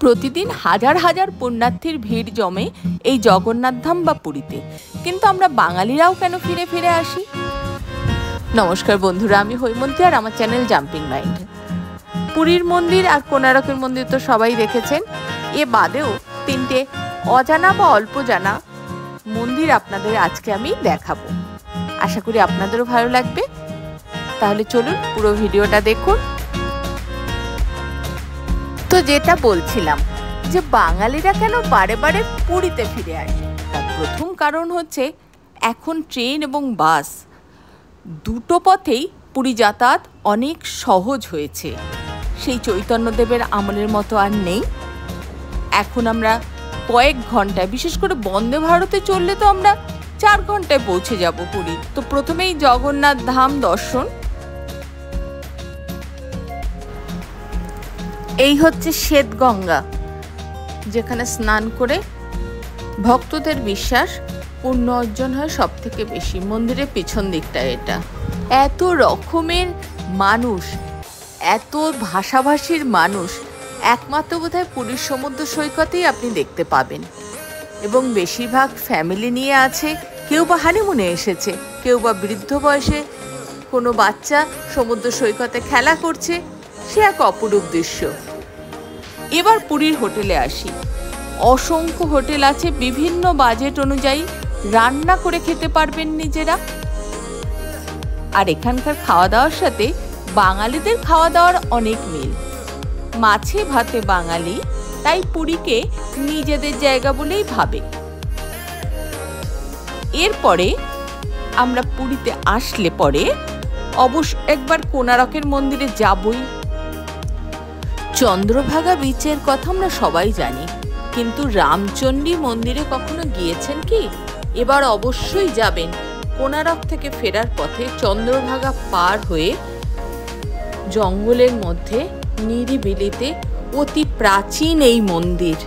প্রতিদিন হাজার হাজার পুণ্যার্থীর ভিড় জমে এই জগন্নাথ ধাম বা পুরীতে, কিন্তু আমরা বাঙালিরাও কেন ফিরে ফিরে আসি? নমস্কার বন্ধুরা, আমি হৈমন্তী আর আমার চ্যানেল জাম্পিং মাইন্ড। পুরীর মন্দির আর কোণারকের মন্দির তো সবাই দেখেছেন, এ বাদেও তিনটে অজানা বা অল্প জানা মন্দির আপনাদের আজকে আমি দেখাবো। আশা করি আপনাদেরও ভালো লাগবে। তাহলে চলুন পুরো ভিডিওটা দেখুন। তো যেটা বলছিলাম যে বাঙালিরা কেন বারে বারে পুরীতে ফিরে আসে, তার প্রথম কারণ হচ্ছে এখন ট্রেন এবং বাস দুটো পথেই পুরী যাতায়াত অনেক সহজ হয়েছে। সেই চৈতন্যদেবের আমলের মতো আর নেই। এখন আমরা কয়েক ঘন্টায়, বিশেষ করে বন্দে ভারতে চললে তো আমরা 4 ঘন্টায় পৌঁছে যাব পুরী। তো প্রথমেই জগন্নাথ ধাম দর্শন। এই হচ্ছে শ্বেতগঙ্গা, যেখানে স্নান করে ভক্তদের বিশ্বাস পুণ্য অর্জন হয় সব থেকে বেশি। মন্দিরের পিছন দিকটা এটা। এত রকমের মানুষ, এত ভাষাভাষীর মানুষ একমাত্র বোধহয় পুরীর সমুদ্র সৈকতেই আপনি দেখতে পাবেন। এবং বেশিরভাগ ফ্যামিলি নিয়ে আছে, কেউ বা হানিমুনে এসেছে, কেউ বা বৃদ্ধ বয়সে কোনো বাচ্চা সমুদ্র সৈকতে খেলা করছে। সে এক অপরূপ দৃশ্য। এবার পুরীর হোটেলে আসি। অসংখ্য হোটেল আছে, বিভিন্ন বাজেট অনুযায়ী রান্না করে খেতে পারবেন নিজেরা। আর এখানকার খাওয়া দাওয়ার সাথে বাঙালিদের খাওয়া দাওয়ার অনেক মিল। মাছে ভাতে বাঙালি, তাই পুরীকে নিজেদের জায়গা বলেই ভাবে। এরপরে আমরা পুরীতে আসলে পরে অবশ্য একবার কোণারকের মন্দিরে যাবই। চন্দ্রভাগা বিচের কথা আমরা সবাই জানি, কিন্তু রামচণ্ডী মন্দিরে কখনো গিয়েছেন কি? এবার অবশ্যই যাবেন। কোণারক থেকে ফেরার পথে চন্দ্রভাগা পার হয়ে জঙ্গলের মধ্যে নিরিবিলিতে অতি প্রাচীন এই মন্দির।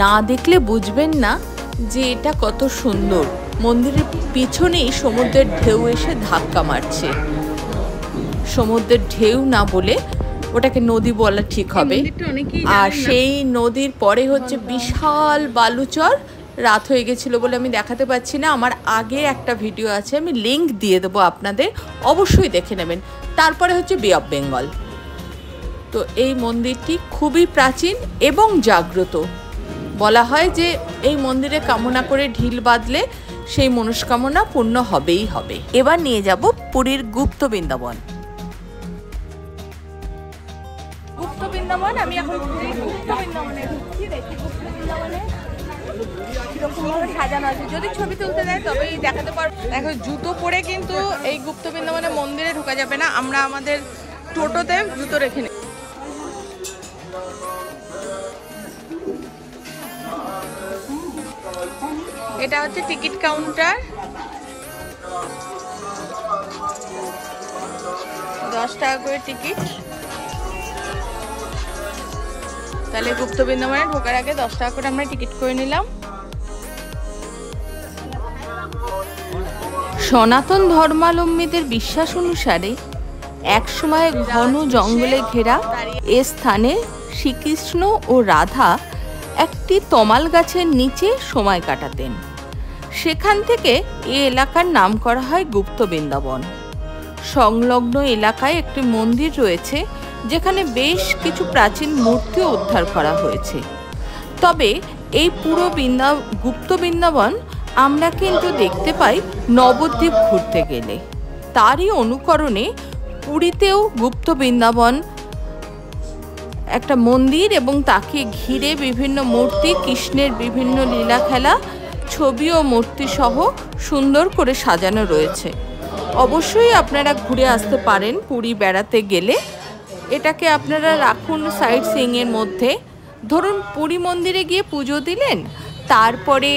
না দেখলে বুঝবেন না যে এটা কত সুন্দর। মন্দিরের পিছনেই সমুদ্রের ঢেউ এসে ধাক্কা মারছে। সমুদ্রের ঢেউ না বলে ওটাকে নদী বলা ঠিক হবে। আর সেই নদীর পরে হচ্ছে বিশাল বালুচর। রাত হয়ে গেছিল বলে আমি দেখাতে পাচ্ছি না। আমার আগে একটা ভিডিও আছে, আমি লিংক দিয়ে দেবো আপনাদের, অবশ্যই দেখে নেবেন। তারপরে হচ্ছে বে অফ বেঙ্গল। তো এই মন্দিরটি খুবই প্রাচীন এবং জাগ্রত। বলা হয় যে এই মন্দিরে কামনা করে ঢিল বাঁধলে সেই মনস্কামনা পূর্ণ হবেই হবে। এবার নিয়ে যাব পুরীর গুপ্ত বৃন্দাবন। গুপ্ত বৃন্দাবন, আমি এখন গুপ্ত বৃন্দাবনে ঢুকছি। দেখি গুপ্ত বৃন্দাবনে কিরকমভাবে সাজানো আছে। যদি ছবি তুলতে দেয় তবেই দেখাতে পারবো। দেখো, জুতো পরে কিন্তু এই গুপ্ত বৃন্দাবনে মন্দিরে ঢোকা যাবে না। আমরা আমাদের টোটোতে জুতো রেখে নিই। এটা হচ্ছে টিকিট কাউন্টার। 10 টাকা করে টিকিট। তাহলে গুপ্ত বৃন্দাবনে ঢোকার আগে 10 টাকা করে আমরা টিকিট করে নিলাম। সনাতন ধর্মাবলম্বীদের বিশ্বাস অনুসারে একসময় ঘন জঙ্গলে ঘেরা এ স্থানে শ্রীকৃষ্ণ ও রাধা একটি তমাল গাছের নিচে সময় কাটাতেন। সেখান থেকে এই এলাকার নাম করা হয় গুপ্ত বৃন্দাবন। সংলগ্ন এলাকায় একটি মন্দির রয়েছে, যেখানে বেশ কিছু প্রাচীন মূর্তিও উদ্ধার করা হয়েছে। তবে এই পুরো গুপ্ত বৃন্দাবন আমরা কিন্তু দেখতে পাই নবদ্বীপ ঘুরতে গেলে। তারই অনুকরণে পুরীতেও গুপ্ত বৃন্দাবন একটা মন্দির এবং তাকে ঘিরে বিভিন্ন মূর্তি, কৃষ্ণের বিভিন্ন লীলা খেলা, ছবি ও মূর্তি সহ সুন্দর করে সাজানো রয়েছে। অবশ্যই আপনারা ঘুরে আসতে পারেন পুরী বেড়াতে গেলে। এটাকে আপনারা রাখুন সাইট সিইংয়ের মধ্যে। ধরুন পুরী মন্দিরে গিয়ে পুজো দিলেন, তারপরে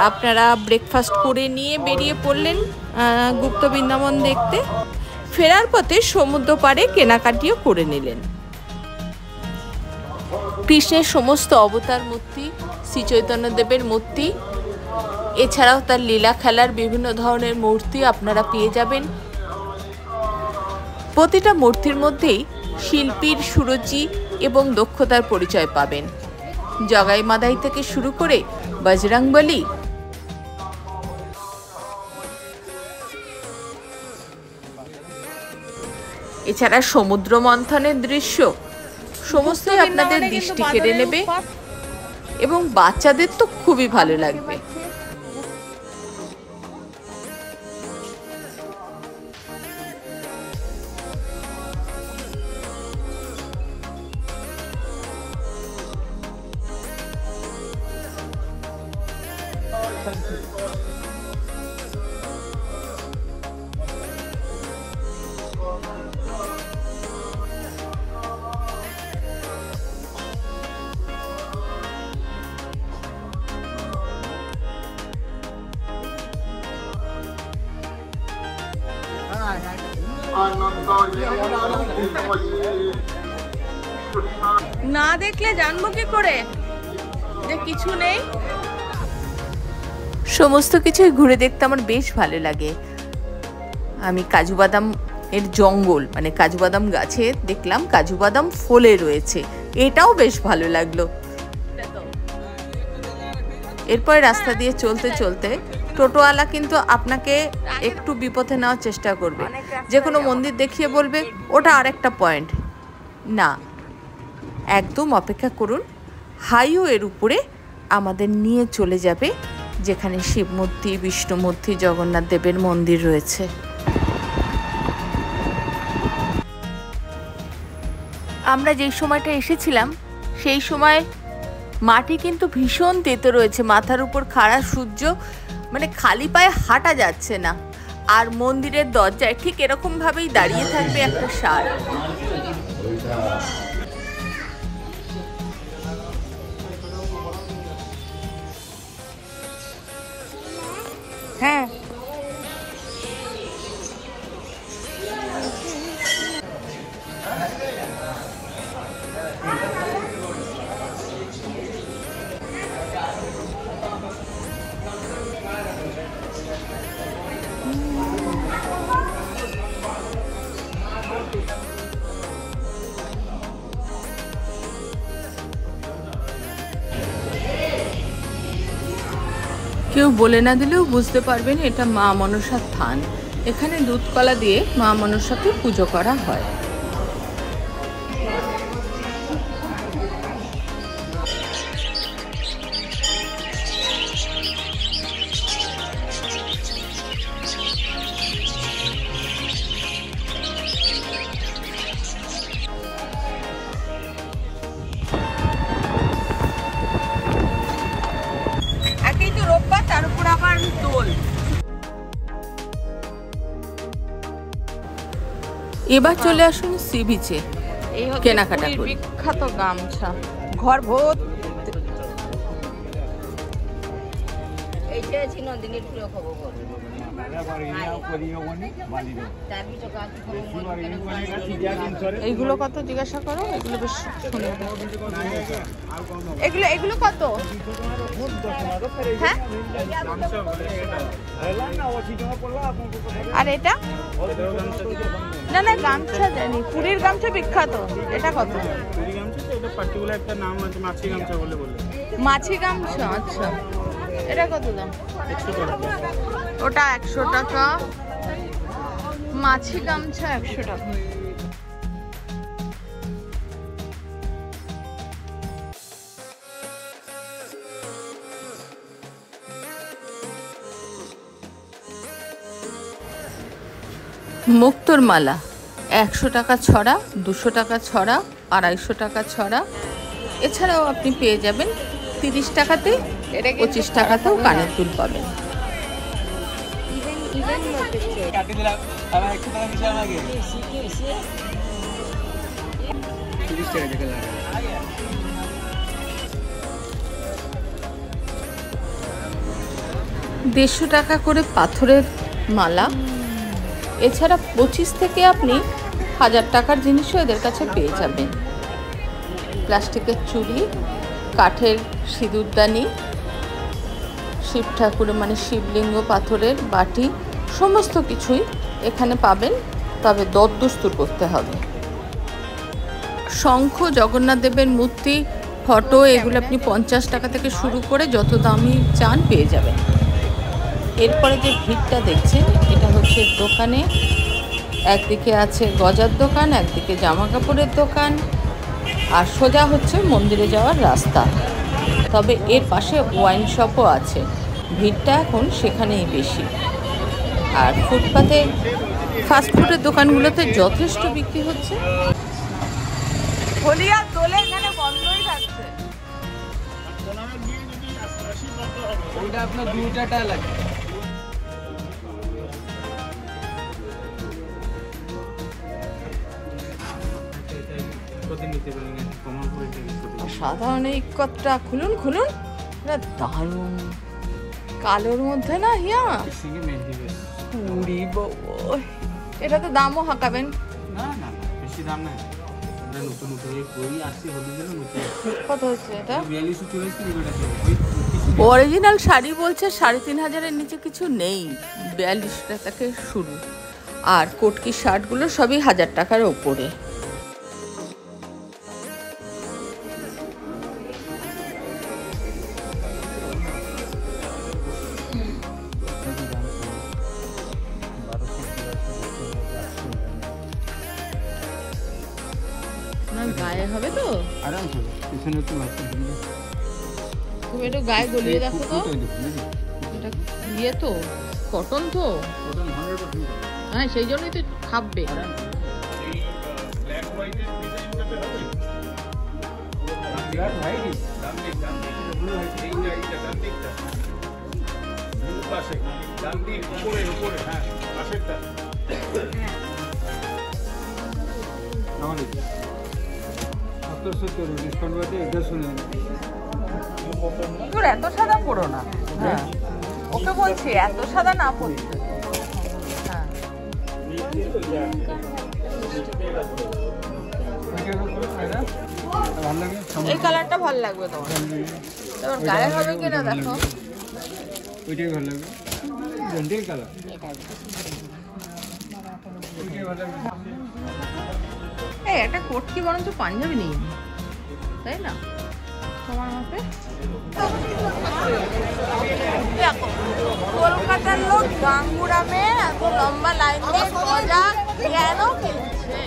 আপনারা ব্রেকফাস্ট করে নিয়ে বেরিয়ে পড়লেন গুপ্ত বৃন্দাবন দেখতে। ফেরার পথে সমুদ্র পাড়ে কেনাকাটিও করে নিলেন। কৃষ্ণের সমস্ত অবতার মূর্তি, শ্রী চৈতন্যদেবের মূর্তি, এছাড়াও তার লীলা খেলার বিভিন্ন ধরনের মূর্তি আপনারা পেয়ে যাবেন। প্রতিটা মূর্তির মধ্যেই শিল্পীর সুরুচি এবং দক্ষতার পরিচয় পাবেন। জগাই মাদাই থেকে শুরু করে বজরংবলী, এছাড়া সমুদ্র মন্থনের দৃশ্য সমস্তই আপনাদের দৃষ্টি কেড়ে নেবে এবং বাচ্চাদের তো খুবই ভালো লাগবে। না দেখলে জানবো কি করে যে কিছু নেই? সমস্ত কিছুই ঘুরে দেখতে আমার বেশ ভালো লাগে। আমি কাজু বাদাম এর জঙ্গল, মানে কাজু বাদাম গাছে দেখলাম কাজু বাদাম ফলে রয়েছে, এটাও বেশ ভালো লাগলো। এরপরে রাস্তা দিয়ে চলতে চলতে টোটোওয়ালা কিন্তু আপনাকে একটু বিপথে নেওয়ার চেষ্টা করবে, যে কোনো মন্দির দেখিয়ে বলবে ওটা আরেকটা পয়েন্ট। না, একদম অপেক্ষা করুন, হাইওয়ের উপরে আমাদের নিয়ে চলে যাবে যেখানে শিব মূর্তি, বিষ্ণু মূর্তি, জগন্নাথ দেবের মন্দির রয়েছে। আমরা যেই সময়টা এসেছিলাম সেই সময় মাটি কিন্তু ভীষণ তেতো রয়েছে, মাথার উপর খাড়া সূর্য, মানে খালি পায়ে হাঁটা যাচ্ছে না। আর মন্দিরের দরজায় ঠিক এরকম ভাবেই দাঁড়িয়ে থাকবে একটা ষাঁড়। হ্যাঁ, কেউ বলে না দিলেও বুঝতে পারবেন এটা মা মনসার থান। এখানে দুধ কলা দিয়ে মা মনসাকে পুজো করা হয়। এবার চলে আসুন সি বিচে কেনাকাটা করি। বিখ্যাত গামছা, ঘর ভোট। এইগুলো কত জিজ্ঞাসা করো, এগুলো বেশ সুন্দর। এগুলো এগুলো কত? হ্যাঁ, আর এটা? না না, গামছা জানি, পুরীর গামছা বিখ্যাত। এটা কত? মাছি গামছা, আচ্ছা। এটা কত দাম? ওটা 100 টাকা। মাছি গামছা 100 টাকা। মুক্তোর মালা 100 টাকা ছড়া, 200 টাকা ছড়া, 250 টাকা ছড়া। এছাড়াও আপনি পেয়ে যাবেন 30 টাকাতে, 25 টাকাতেও কানের দুল পাবেন। দেড়শো টাকা করে পাথরের মালা। এছাড়া 25 থেকে আপনি 1000 টাকার জিনিসও এদের কাছে পেয়ে যাবেন। প্লাস্টিকের চুড়ি, কাঠের সিঁদুরদানি, শিব ঠাকুরের মানে শিবলিঙ্গ পাথরের বাটি, সমস্ত কিছুই এখানে পাবেন, তবে দরদস্তুর করতে হবে। শঙ্খ, জগন্নাথ দেবের মূর্তি, ফটো, এগুলো আপনি 50 টাকা থেকে শুরু করে যত দামি চান পেয়ে যাবেন। এরপরে যে ভিড়টা দেখছেন এটা হচ্ছে দোকানে। একদিকে আছে গজার দোকান, একদিকে জামা কাপড়ের দোকান, আর সোজা হচ্ছে মন্দিরে যাওয়ার রাস্তা। তবে এর পাশে ওয়াইন শপও আছে। ভিড়টা এখন সেখানেই বেশি। আর ফুটপাতে ফাস্টফুডের দোকানগুলোতে যথেষ্ট বিক্রি হচ্ছে। হলিয়ার দোলে এখানে বন্ধই থাকছে। ওইটা আপনার 2 টাকা লাগে। সাধারণ এই কতটা খুলুন খুলুন, দারুণ কালোর মধ্যে না হিয়া। এটা তো দামও হাঁকাবেন না? না বেশি দাম নাই, নতুন নতুন কই আসছে হলুদের মধ্যে। কত হচ্ছে এটা? 42-44 অরিজিনাল শাড়ি বলছে 3500-এর নিচে কিছু নেই, 42 টাকা থেকে শুরু। আর কোটকি শার্টগুলো সবই 1000 টাকার ওপরে। গায়ে হবে তো আরামসে, পিছনে একটু লাগছে। তুমি একটু গায়ে গলিয়ে দেখো তো। এটা ইয়ে তো কটন তো, হ্যাঁ সেই জন্যই তো খাববে। তোর এত সাদা পড়ো না, হ্যাঁ ওকে বলছি এত সাদা না পড়তে। এই কালারটা ভালো লাগবে তোমার, তোমার গায়ে হবে কিনা দেখো। ওইটাই ভালো লাগবে, জন্ডিল কালার। এই একটা কোট কি বরঞ্চ পাঞ্জাবি নেই, তাই না তোমার মতে? কলকাতার লোক গাঙ্গুরামে এত লম্বা লাইন দিয়ে গজা কেন কিনছে?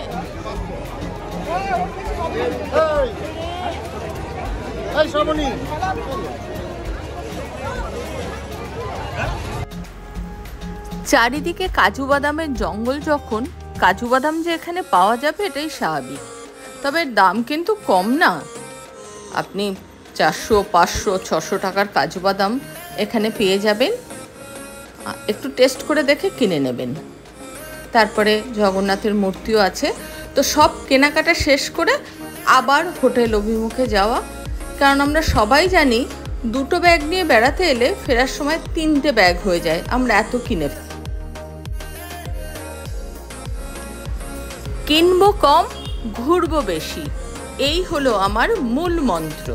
চারিদিকে কাজু বাদামের জঙ্গল, যখন কাজু বাদাম যে এখানে পাওয়া যাবে এটাই স্বাভাবিক। তবে দাম কিন্তু কম না, আপনি 400, 500, 600 টাকার কাজু বাদাম এখানে পেয়ে যাবেন। একটু টেস্ট করে দেখে কিনে নেবেন। তারপরে জগন্নাথের মূর্তিও আছে। তো সব কেনাকাটা শেষ করে আবার হোটেল অভিমুখে যাওয়া, কারণ আমরা সবাই জানি 2টো ব্যাগ নিয়ে বেড়াতে এলে ফেরার সময় 3টে ব্যাগ হয়ে যায়, আমরা এত কিনে। কিনবো কম, ঘুরবো বেশি, এই হলো আমার মূল মন্ত্র।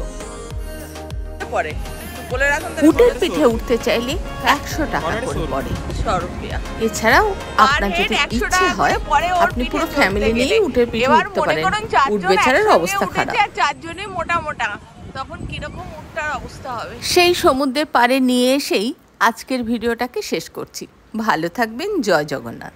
উটের পিঠে উঠতে চাইলে 100 টাকা করে পড়ে। এছাড়াও আপনার যদি ইচ্ছে হয় আপনি পুরো ফ্যামিলি নিয়ে উটের পিঠে উঠতে পারেন। উট বেচারার অবস্থা খারাপ, 4 জনই মোটা মোটা, তখন কিরকম উটটার অবস্থা হবে। সেই সমুদ্রের পাড়ে নিয়ে এসেই আজকের ভিডিওটাকে শেষ করছি। ভালো থাকবেন, জয় জগন্নাথ।